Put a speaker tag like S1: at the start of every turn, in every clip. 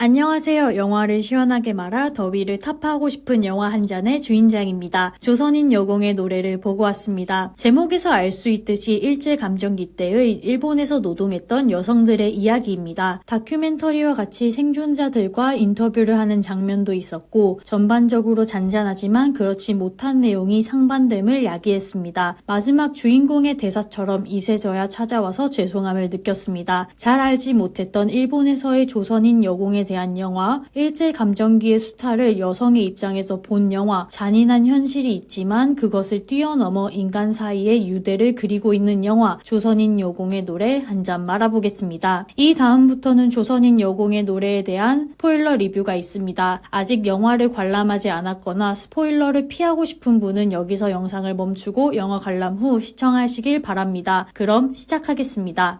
S1: 안녕하세요. 영화를 시원하게 말아 더위를 타파하고 싶은 영화 한 잔의 주인장입니다. 조선인 여공의 노래를 보고 왔습니다. 제목에서 알 수 있듯이 일제감정기 때의 일본에서 노동했던 여성들의 이야기입니다. 다큐멘터리와 같이 생존자들과 인터뷰를 하는 장면도 있었고 전반적으로 잔잔하지만 그렇지 못한 내용이 상반됨을 야기했습니다. 마지막 주인공의 대사처럼 이제서야 찾아와서 죄송함을 느꼈습니다. 잘 알지 못했던 일본에서의 조선인 여공에 대한 영화, 일제감정기의 수탈을 여성의 입장에서 본 영화, 잔인한 현실이 있지만 그것을 뛰어넘어 인간 사이의 유대를 그리고 있는 영화, 조선인 여공의 노래 한 잔 말아보겠습니다. 이 다음부터는 조선인 여공의 노래에 대한 스포일러 리뷰가 있습니다. 아직 영화를 관람하지 않았거나 스포일러를 피하고 싶은 분은 여기서 영상을 멈추고 영화 관람 후 시청하시길 바랍니다. 그럼 시작하겠습니다.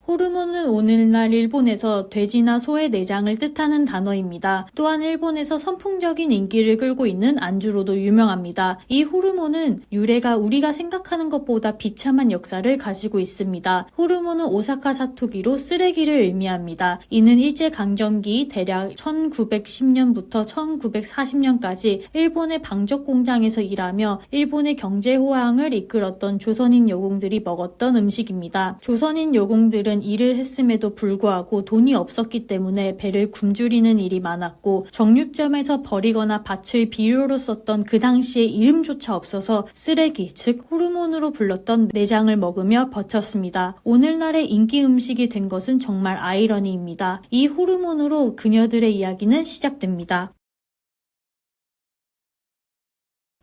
S1: 호르몬은 오늘날 일본에서 돼지나 소의 내장을 뜻하는 단어입니다. 또한 일본에서 선풍적인 인기를 끌고 있는 안주로도 유명합니다. 이 호르몬은 유래가 우리가 생각하는 것보다 비참한 역사를 가지고 있습니다. 호르몬은 오사카 사투리로 쓰레기를 의미합니다. 이는 일제강점기 대략 1910년부터 1940년까지 일본의 방적 공장에서 일하며 일본의 경제 호황을 이끌었던 조선인 여공들이 먹었던 음식입니다. 조선인 여공들은 일을 했음에도 불구하고 돈이 없었기 때문에 배를 굶주리는 일이 많았고 정육점에서 버리거나 밭을 비료로 썼던 그 당시에 이름조차 없어서 쓰레기, 즉 호르몬으로 불렀던 내장을 먹으며 버텼습니다. 오늘날의 인기 음식이 된 것은 정말 아이러니입니다. 이 호르몬으로 그녀들의 이야기는 시작됩니다.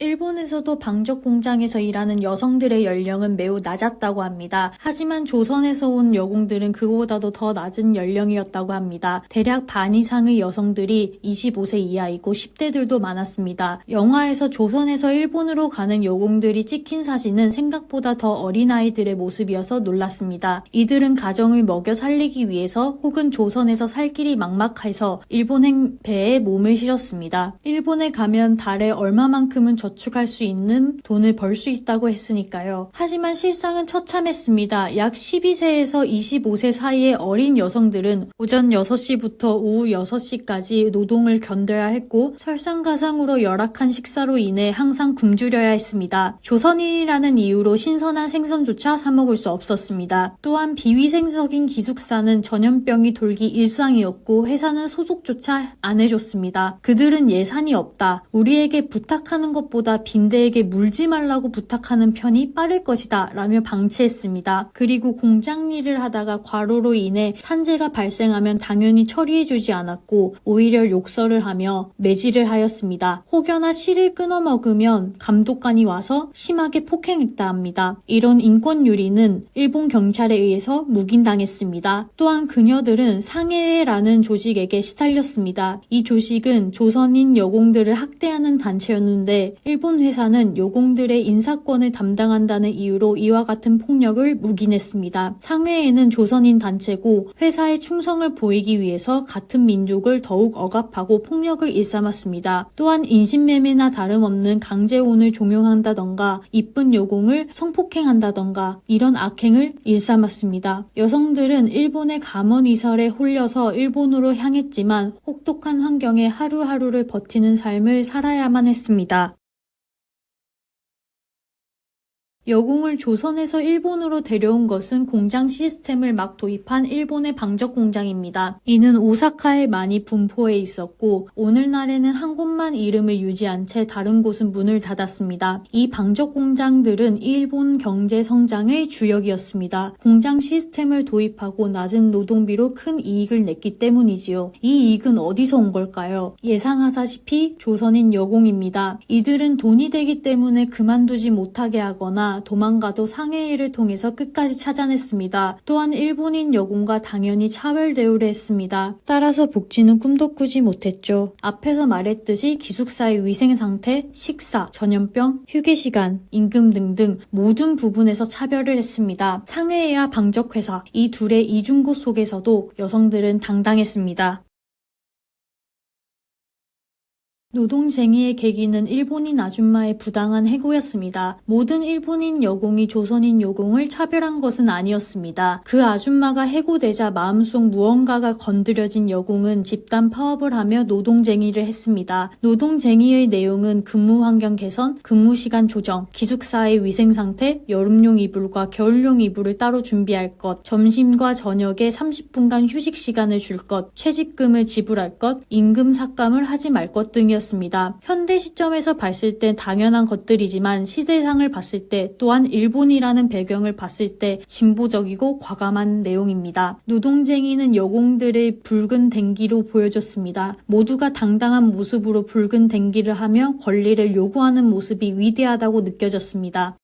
S1: 일본에서도 방적 공장에서 일하는 여성들의 연령은 매우 낮았다고 합니다. 하지만 조선에서 온 여공들은 그보다도 더 낮은 연령이었다고 합니다. 대략 반 이상의 여성들이 25세 이하이고 10대들도 많았습니다. 영화에서 조선에서 일본으로 가는 여공들이 찍힌 사진은 생각보다 더 어린아이들의 모습이어서 놀랐습니다. 이들은 가정을 먹여 살리기 위해서 혹은 조선에서 살 길이 막막해서 일본 배에 몸을 실었습니다. 일본에 가면 달에 얼마만큼은 저축할 수 있는 돈을 벌 수 있다고 했으니까요. 하지만 실상은 처참했습니다. 약 12세에서 25세 사이의 어린 여성들은 오전 6시부터 오후 6시까지 노동을 견뎌야 했고 설상가상으로 열악한 식사로 인해 항상 굶주려야 했습니다. 조선인이라는 이유로 신선한 생선조차 사 먹을 수 없었습니다. 또한 비위생적인 기숙사는 전염병이 돌기 일상이었고 회사는 소독조차 안 해줬습니다. 그들은 예산이 없다. 우리에게 부탁하는 것보다 빈대에게 물지 말라고 부탁하는 편이 빠를 것이다 라며 방치했습니다. 그리고 공장 일을 하다가 과로로 인해 산재가 발생하면 당연히 처리해주지 않았고 오히려 욕설을 하며 매질을 하였습니다. 혹여나 실을 끊어 먹으면 감독관이 와서 심하게 폭행했다 합니다. 이런 인권유리는 일본 경찰에 의해서 묵인당했습니다. 또한 그녀들은 상해라는 조직에게 시달렸습니다. 이 조직은 조선인 여공들을 학대하는 단체였는데 일본 회사는 여공들의 인사권을 담당한다는 이유로 이와 같은 폭력을 묵인했습니다. 상회에는 조선인 단체고 회사에 충성을 보이기 위해서 같은 민족을 더욱 억압하고 폭력을 일삼았습니다. 또한 인신매매나 다름없는 강제혼을 종용한다던가 이쁜 여공을 성폭행한다던가 이런 악행을 일삼았습니다. 여성들은 일본의 감언이설에 홀려서 일본으로 향했지만 혹독한 환경에 하루하루를 버티는 삶을 살아야만 했습니다. 여공을 조선에서 일본으로 데려온 것은 공장 시스템을 막 도입한 일본의 방적 공장입니다. 이는 오사카에 많이 분포해 있었고 오늘날에는 한 곳만 이름을 유지한 채 다른 곳은 문을 닫았습니다. 이 방적 공장들은 일본 경제 성장의 주역이었습니다. 공장 시스템을 도입하고 낮은 노동비로 큰 이익을 냈기 때문이지요. 이 이익은 어디서 온 걸까요? 예상하다시피 조선인 여공입니다. 이들은 돈이 되기 때문에 그만두지 못하게 하거나 도망가도 상해일을 통해서 끝까지 찾아냈습니다. 또한 일본인 여공과 당연히 차별 대우를 했습니다. 따라서 복지는 꿈도 꾸지 못했죠. 앞에서 말했듯이 기숙사의 위생 상태, 식사, 전염병, 휴게 시간, 임금 등등 모든 부분에서 차별을 했습니다. 상해와 방적회사 이 둘의 이중고 속에서도 여성들은 당당했습니다. 노동쟁의의 계기는 일본인 아줌마의 부당한 해고였습니다. 모든 일본인 여공이 조선인 여공을 차별한 것은 아니었습니다. 그 아줌마가 해고되자 마음속 무언가가 건드려진 여공은 집단 파업을 하며 노동쟁의를 했습니다. 노동쟁의의 내용은 근무 환경 개선, 근무 시간 조정, 기숙사의 위생 상태, 여름용 이불과 겨울용 이불을 따로 준비할 것, 점심과 저녁에 30분간 휴식 시간을 줄 것, 퇴직금을 지불할 것, 임금 삭감을 하지 말 것 등이었습니다. 현대 시점에서 봤을 때 당연한 것들이지만 시대상을 봤을 때 또한 일본이라는 배경을 봤을 때 진보적이고 과감한 내용입니다. 노동쟁이는 여공들의 붉은 댕기로 보여줬습니다. 모두가 당당한 모습으로 붉은 댕기를 하며 권리를 요구하는 모습이 위대하다고 느껴졌습니다.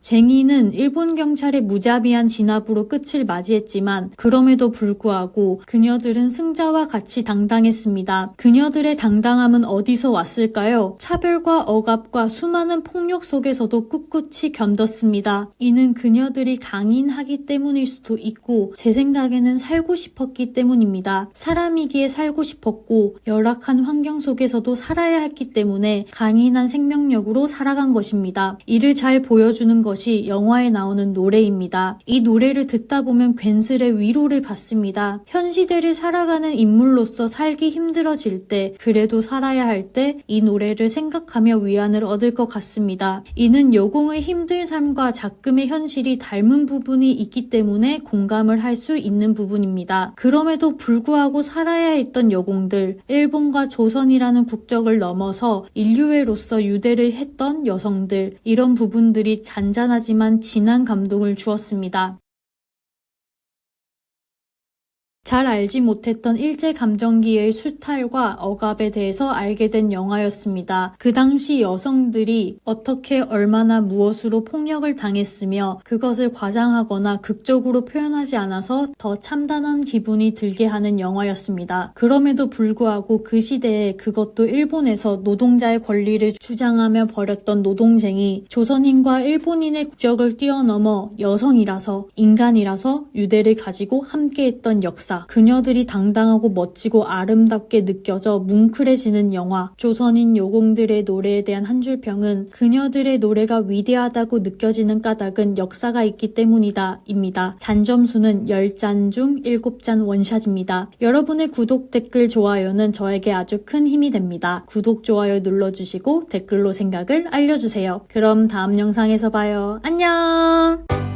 S1: 쟁의는 일본 경찰의 무자비한 진압으로 끝을 맞이했지만 그럼에도 불구하고 그녀들은 승자와 같이 당당했습니다. 그녀들의 당당함은 어디서 왔을까요? 차별과 억압과 수많은 폭력 속에서도 꿋꿋이 견뎠습니다. 이는 그녀들이 강인하기 때문일 수도 있고 제 생각에는 살고 싶었기 때문입니다. 사람이기에 살고 싶었고 열악한 환경 속에서도 살아야 했기 때문에 강인한 생명력으로 살아간 것입니다. 이를 잘 보여주는 것이 영화에 나오는 노래입니다. 이 노래를 듣다 보면 괜스레 위로를 받습니다. 현 시대를 살아가는 인물로서 살기 힘들어질 때, 그래도 살아야 할 때 이 노래를 생각하며 위안을 얻을 것 같습니다. 이는 여공의 힘든 삶과 작금의 현실이 닮은 부분이 있기 때문에 공감을 할 수 있는 부분입니다. 그럼에도 불구하고 살아야 했던 여공들, 일본과 조선이라는 국적을 넘어서 인류애로서 유대를 했던 여성들, 이런 부분들이 잔잔하지만 진한 감동을 주었습니다. 잘 알지 못했던 일제감정기의 수탈과 억압에 대해서 알게 된 영화였습니다. 그 당시 여성들이 어떻게 얼마나 무엇으로 폭력을 당했으며 그것을 과장하거나 극적으로 표현하지 않아서 더 참담한 기분이 들게 하는 영화였습니다. 그럼에도 불구하고 그 시대에 그것도 일본에서 노동자의 권리를 주장하며 벌였던 노동쟁이, 조선인과 일본인의 국적을 뛰어넘어 여성이라서, 인간이라서 유대를 가지고 함께했던 역사, 그녀들이 당당하고 멋지고 아름답게 느껴져 뭉클해지는 영화, 조선인 여공들의 노래에 대한 한 줄 평은 그녀들의 노래가 위대하다고 느껴지는 까닭은 역사가 있기 때문이다 입니다. 잔점수는 10잔 중 7잔 원샷입니다. 여러분의 구독, 댓글, 좋아요는 저에게 아주 큰 힘이 됩니다. 구독, 좋아요 눌러주시고 댓글로 생각을 알려주세요. 그럼 다음 영상에서 봐요. 안녕!